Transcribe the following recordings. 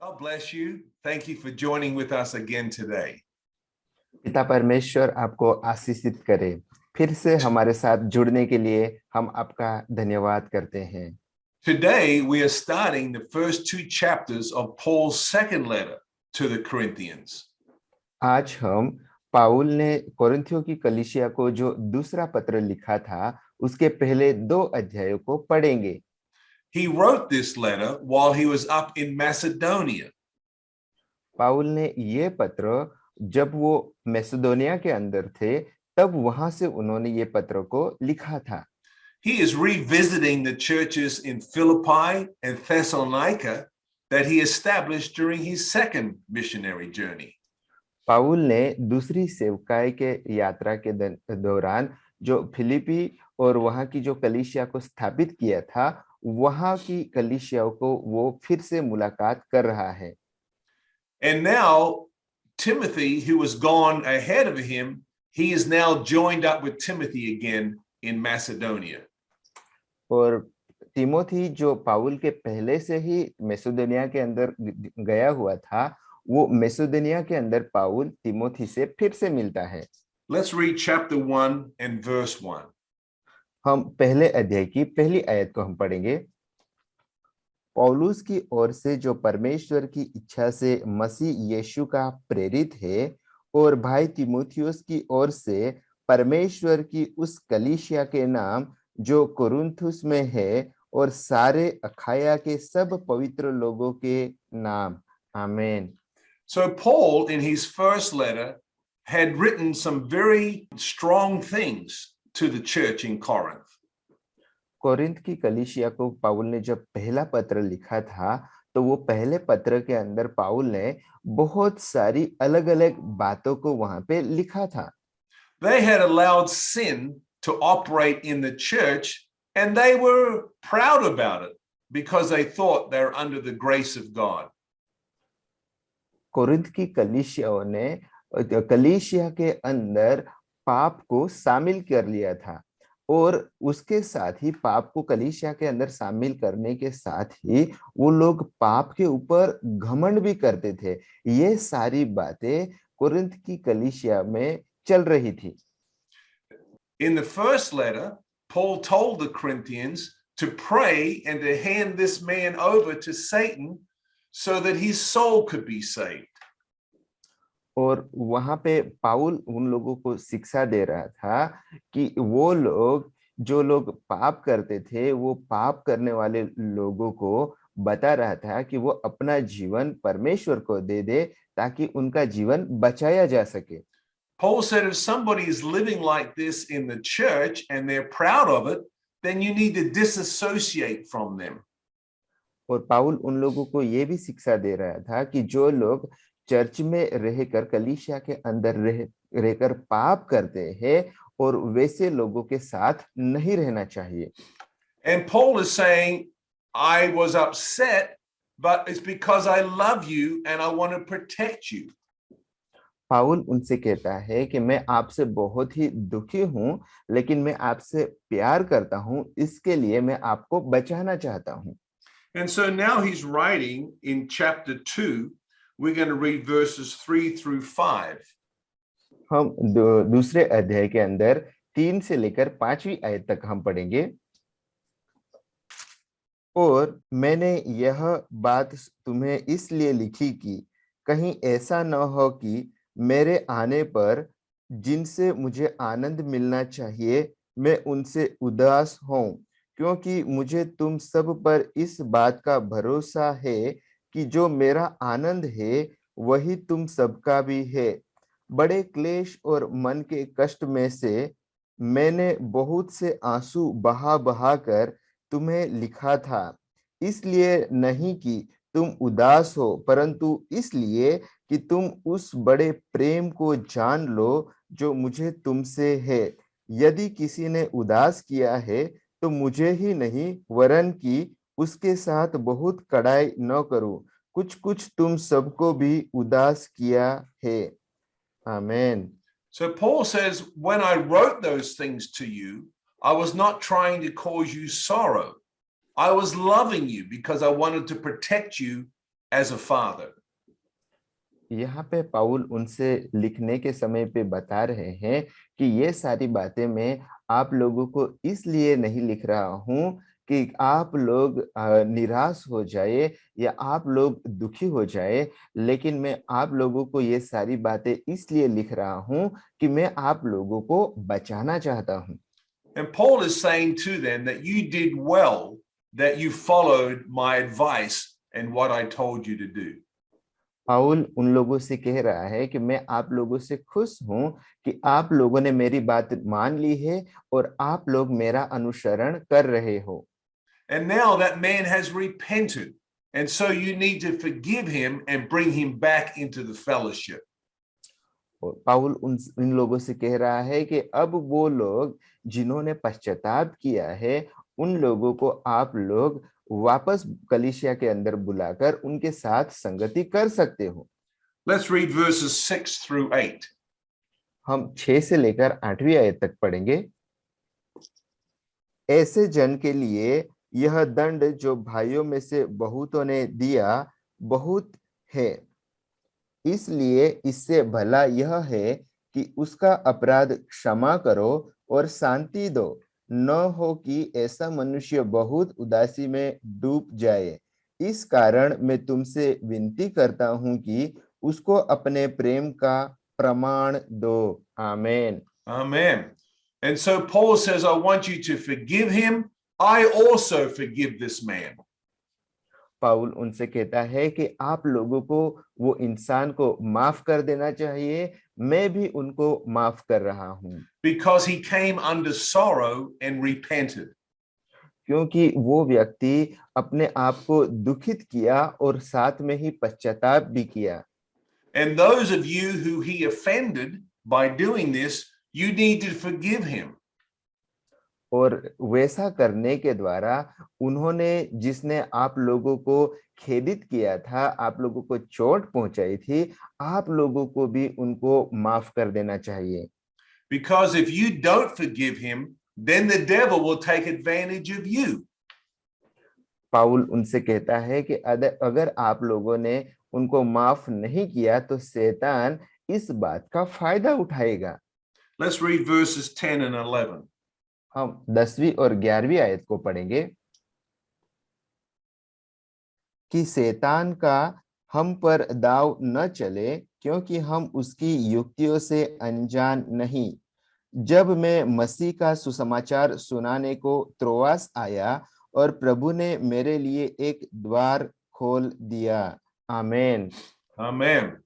God bless you. Thank you for joining with us again today. पिता परमेश्वर आपको आशीषित करे। फिर से हमारे साथ जुड़ने के लिए हम आपका धन्यवाद करते हैं। Today we are starting the first two chapters of Paul's second letter to the Corinthians. आज हम पाउल ने कोरिन्थियों की कलीसिया को जो दूसरा पत्र लिखा था उसके पहले 2 अध्यायों को पढ़ेंगे। He wrote this letter while he was up in Macedonia. पाउल ने ये पत्र जब वो मैसेडोनिया के अंदर थे तब वहां से उन्होंने ये पत्र को लिखा था। He is revisiting the churches in Philippi and Thessalonica that he established during his second missionary journey. पाउल ने दूसरी सेवकाई के यात्रा के दौरान जो फिलिपी और वहां की जो कलीसिया को स्थापित किया था वहां की कलीसियाओं को वो फिर से मुलाकात कर रहा है। And now Timothy, who was gone ahead of him, he is now joined up with Timothy again in Macedonia. और तिमोथी जो पाउल के पहले से ही मैसेडोनिया के अंदर गया हुआ था वो मैसेडोनिया के अंदर पाउल तिमोथी से फिर से मिलता है। Let's read chapter 1 and verse 1. हम पहले अध्याय की पहली आयत को हम पढ़ेंगे। पौलुस की ओर से जो परमेश्वर की इच्छा से मसीह यीशु का प्रेरित है और भाई तिमोथियुस की ओर से परमेश्वर की उस कलीसिया के नाम जो कोरिन्थुस में है और सारे अखाया के सब पवित्र लोगों के नाम। आमीन। So Paul in his first letter had written some very strong things to the church in Corinth. Corinth की कलीसिया को पाउल ने जब पहला पत्र लिखा था तो वो पहले पत्र के अंदर पाउल ने बहुत सारी अलग-अलग बातों को वहां पे लिखा था। They had allowed sin to operate in the church and they were proud about it because they thought they were under the grace of God. Corinth की कलीसियाओं ने कलीसिया के अंदर पाप को शामिल कर लिया था और उसके साथ ही पाप को कलीसिया के अंदर शामिल करने के साथ ही वो लोग पाप के ऊपर घमंड भी करते थे। ये सारी बातें कोरिन्थ की कलीसिया में चल रही थी। In the first letter, Paul told the Corinthians to pray and to hand this man over to Satan so that his soul could be saved. और वहां पे पाउल उन लोगों को शिक्षा दे रहा था कि वो लोग जो लोग पाप करते थे वो पाप करने वाले लोगों को बता रहा था कि वो अपना जीवन परमेश्वर को दे दे ताकि उनका जीवन बचाया जा सके। Paul said if somebody is living like this in the church and they're proud of it, then you need to disassociate from them. और पाउल उन लोगों को ये भी शिक्षा दे रहा था कि जो लोग चर्च में रहकर कलीसिया के अंदर रहकर पाप करते हैं और वैसे लोगों के साथ नहीं रहना चाहिए। And Paul is saying, I was upset, but it's because I love you and I want to protect you. पाउल उनसे कहता है कि मैं आपसे बहुत ही दुखी हूं लेकिन मैं आपसे प्यार करता हूं इसके लिए मैं आपको बचाना चाहता हूं। And so now he's writing in chapter 2, we're going to read verses 3 through 5. हम दूसरे अध्याय के अंदर 3 से लेकर 5वीं आयत तक हम पढ़ेंगे। और मैंने यह बात तुम्हें इसलिए लिखी कि कहीं ऐसा न हो कि मेरे आने पर जिनसे मुझे आनंद मिलना चाहिए मैं उनसे उदास हूं, क्योंकि मुझे तुम सब पर इस बात का भरोसा है कि जो मेरा आनंद है वही तुम सबका भी है। बड़े क्लेश और मन के कष्ट में से मैंने बहुत से आंसू बहा बहा कर तुम्हें लिखा था, इसलिए नहीं कि तुम उदास हो परंतु इसलिए कि तुम उस बड़े प्रेम को जान लो जो मुझे तुमसे है। यदि किसी ने उदास किया है तो मुझे ही नहीं वरन कि उसके साथ बहुत कड़ाई न करूं, कुछ कुछ तुम सबको भी उदास किया है। आमीन। So Paul says, when I wrote those things to you, I was not trying to cause you sorrow. I was loving you because I wanted to protect you as a father. यहाँ पे पाउल उनसे लिखने के समय पे बता रहे हैं कि ये सारी बातें मैं आप लोगों को इसलिए नहीं लिख रहा हूँ कि आप लोग निराश हो जाए या आप लोग दुखी हो जाए, लेकिन मैं आप लोगों को ये सारी बातें इसलिए लिख रहा हूँ कि मैं आप लोगों को बचाना चाहता हूँ। And Paul is saying to them that you did well that you followed my advice and what I told you to do. पाउल उन लोगों से कह रहा है कि मैं आप लोगों से खुश हूं कि आप लोगों ने मेरी बात मान ली है और आप लोग मेरा अनुसरण कर रहे हो। And now that man has repented. And so you need to forgive him and bring him back into the fellowship. और पाउल इन लोगों से कह रहा है कि अब वो लोग जिन्होंने पश्चाताप किया है, उन लोगों को आप लोग वापस कलीसिया के अंदर बुलाकर उनके साथ संगति कर सकते हो। Let's read verses 6 through 8. हम 6 से लेकर 8वीं आयत तक पढ़ेंगे। ऐसे जन के लिए यह दंड जो भाइयों में से बहुतों ने दिया बहुत है, इसलिए इससे भला यह है कि उसका अपराध क्षमा करो और शांति दो, न हो कि ऐसा मनुष्य बहुत उदासी में डूब जाए। इस कारण मैं तुमसे विनती करता हूं कि उसको अपने प्रेम का प्रमाण दो। आमीन। Amen. And so Paul says, I want you to forgive him. I also forgive this man. पाउल उनसे कहता है कि आप लोगों को वो इंसान को माफ कर देना चाहिए, मैं भी उनको माफ कर रहा हूं। Because he came under sorrow and repented. क्योंकि वो व्यक्ति अपने आप को दुखित किया और साथ में ही पश्चाताप भी किया। And those of you who he offended by doing this, you need to forgive him. और वैसा करने के द्वारा उन्होंने जिसने आप लोगों को खेदित किया था, आप लोगों को चोट पहुंचाई थी, आप लोगों को भी उनको माफ कर देना चाहिए। Because if you don't forgive him, then the devil will take advantage of you. पाउल उनसे कहता है कि अगर आप लोगों ने उनको माफ नहीं किया तो शैतान इस बात का फायदा उठाएगा। Let's read verses 10 and 11. हम 10वीं और 11वीं आयत को पढ़ेंगे कि शैतान का हम पर दाव न चले, क्योंकि हम उसकी युक्तियों से अनजान नहीं। जब मैं मसीह का सुसमाचार सुनाने को त्रोआस आया और प्रभु ने मेरे लिए एक द्वार खोल दिया। आमीन। Amen.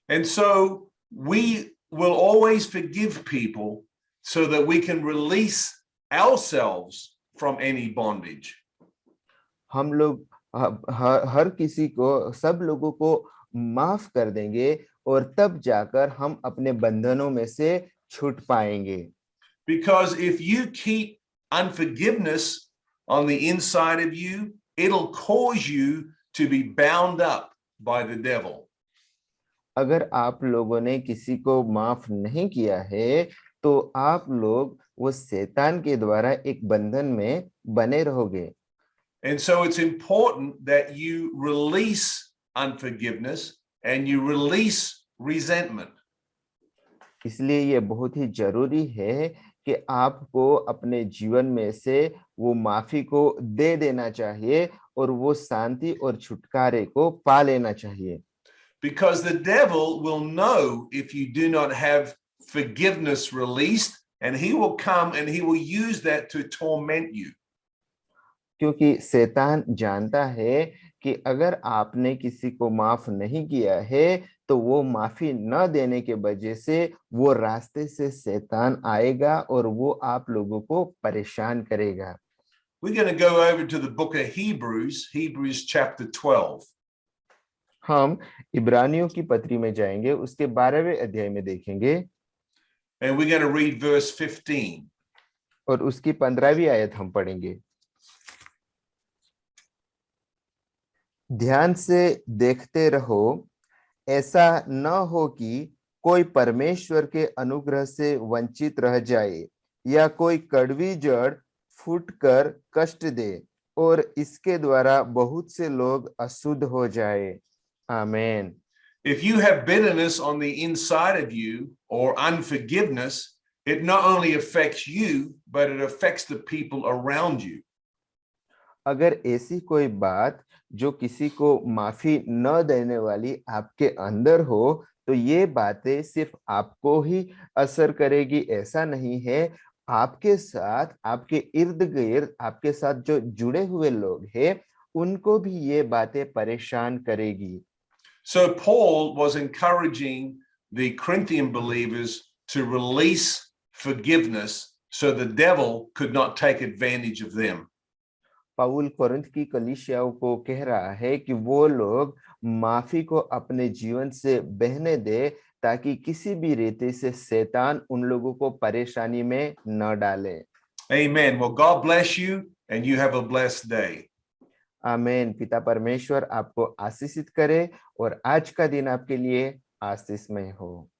And so we will always forgive people so that we can release ourselves from any bondage. हम लोग हर किसी को, सब लोगों को माफ कर देंगे और तब जाकर हम अपने बंधनों में से छूट पाएंगे। Because if you keep unforgiveness on the inside of you, it'll cause you to be bound up by the devil. अगर आप लोगों ने किसी को माफ नहीं किया है तो आप लोग वो शैतान के द्वारा एक बंधन में बने रहोगे। And so it's important that you release unforgiveness and you release resentment. इसलिए ये बहुत ही जरूरी है कि आपको अपने जीवन में से वो माफी को दे देना चाहिए और वो शांति और छुटकारे को पा लेना चाहिए। Because the devil will know if you do not have forgiveness released, and he will come and he will use that to torment you. क्योंकि शैतान जानता है कि अगर आपने किसी को माफ नहीं किया है तो वो माफी न देने के वजह से वो रास्ते से शैतान आएगा और वो आप लोगों को परेशान करेगा। We're going to go over to the book of Hebrews, Hebrews chapter 12. हम इब्रानियों की पत्री में जाएंगे, उसके 12वें अध्याय में देखेंगे And we're going to read verse 15. और उसकी 15वीं आयत हम पढ़ेंगे। ध्यान से देखते रहो, ऐसा न हो कि कोई परमेश्वर के अनुग्रह से वंचित रह जाए या कोई कड़वी जड़ फूटकर कष्ट दे और इसके द्वारा बहुत से लोग अशुद्ध हो जाए। आमेन। If you have bitterness on the inside of you or unforgiveness, it not only affects you, but it affects the people around you. अगर ऐसी कोई बात जो किसी को माफी न देने वाली आपके अंदर हो, तो ये बातें सिर्फ आपको ही असर करेगी ऐसा नहीं है, आपके साथ, आपके इर्द गिर्द, आपके साथ जो जुड़े हुए लोग हैं, उनको भी ये बातें परेशान करेगी। So Paul was encouraging the Corinthian believers to release forgiveness so the devil could not take advantage of them. Paul Corinth की कलीसियाओं को कह रहा है कि वो लोग माफी को अपने जीवन से बहने दे, ताकि किसी भी रीति से शैतान उन लोगों को परेशानी में न डाले। Amen. Well, God bless you and you have a blessed day. आमीन। पिता परमेश्वर आपको आशीषित करे और आज का दिन आपके लिए आशीषमय हो।